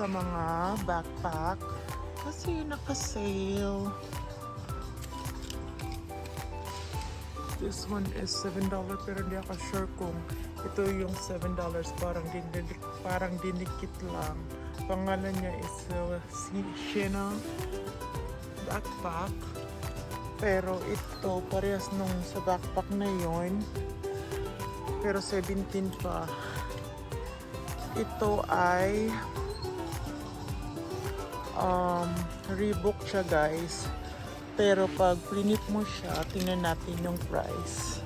sa mga backpack kasi naka-sale. This one is $7 pero hindi ako sure kung ito yung $7. Parang dinikit lang. Pangalan niya is Sienna backpack. Pero ito parehas nung sa backpack na yon. Pero 17 pa. Ito ay Reebok siya guys. Pero pag print mo siya, tingnan natin yung price.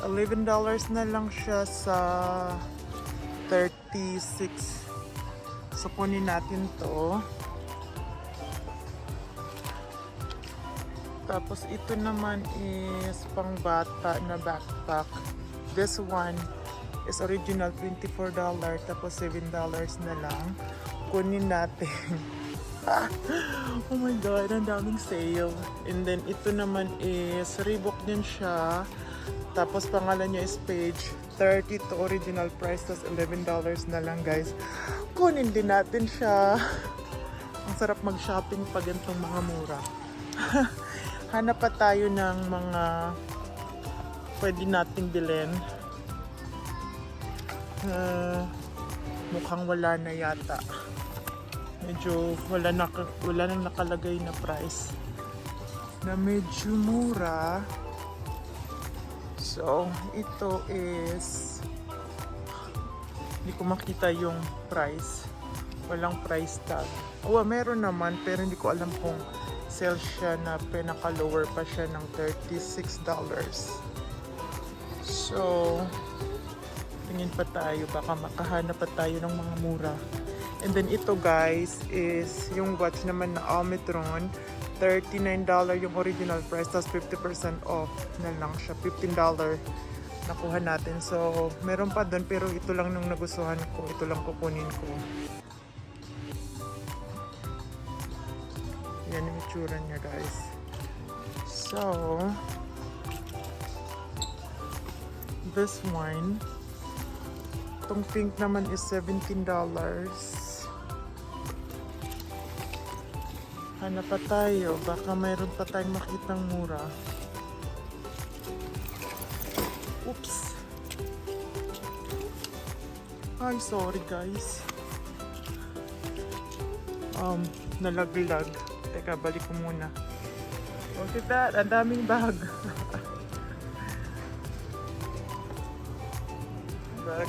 $11 na lang siya sa 36. So kunin natin to. Tapos ito naman is pang bata na backpack. This one is original $24, tapos $7 na lang. Kunin natin. Oh my god, ang daming sale. And then ito naman is Reebok din siya. Tapos pangalan niya is Page. 30 to original price, tapos $11 na lang guys. Kunin din natin siya. Ang sarap mag-shopping pag ganitong mga mura. Hanap pa tayo ng mga pwede nating bilhin. Mukhang wala na yata. Medyo wala nang nakalagay na price na medyo mura. So ito is hindi ko makita yung price. Walang price tag. Oh, meron naman pero hindi ko alam kung sale siya na pinaka-lower pa siya ng $36. So tingin pa tayo, baka makahanap pa tayo ng mga mura. And then ito guys is yung watch naman na Omicron. $39 yung original price, tapos 50% off na lang siya. $15 nakuha natin. So meron pa doon pero ito lang nung nagustuhan ko. Ito lang kukunin ko. Yan yung itsura niya guys. So this one, itong pink naman is $17. Hanap pa tayo, baka mayroon pa tayong makitang mura. Oops! Ay, sorry guys. Nalaglag. Teka, balik ko muna. Look at that, ang daming bag. Bag.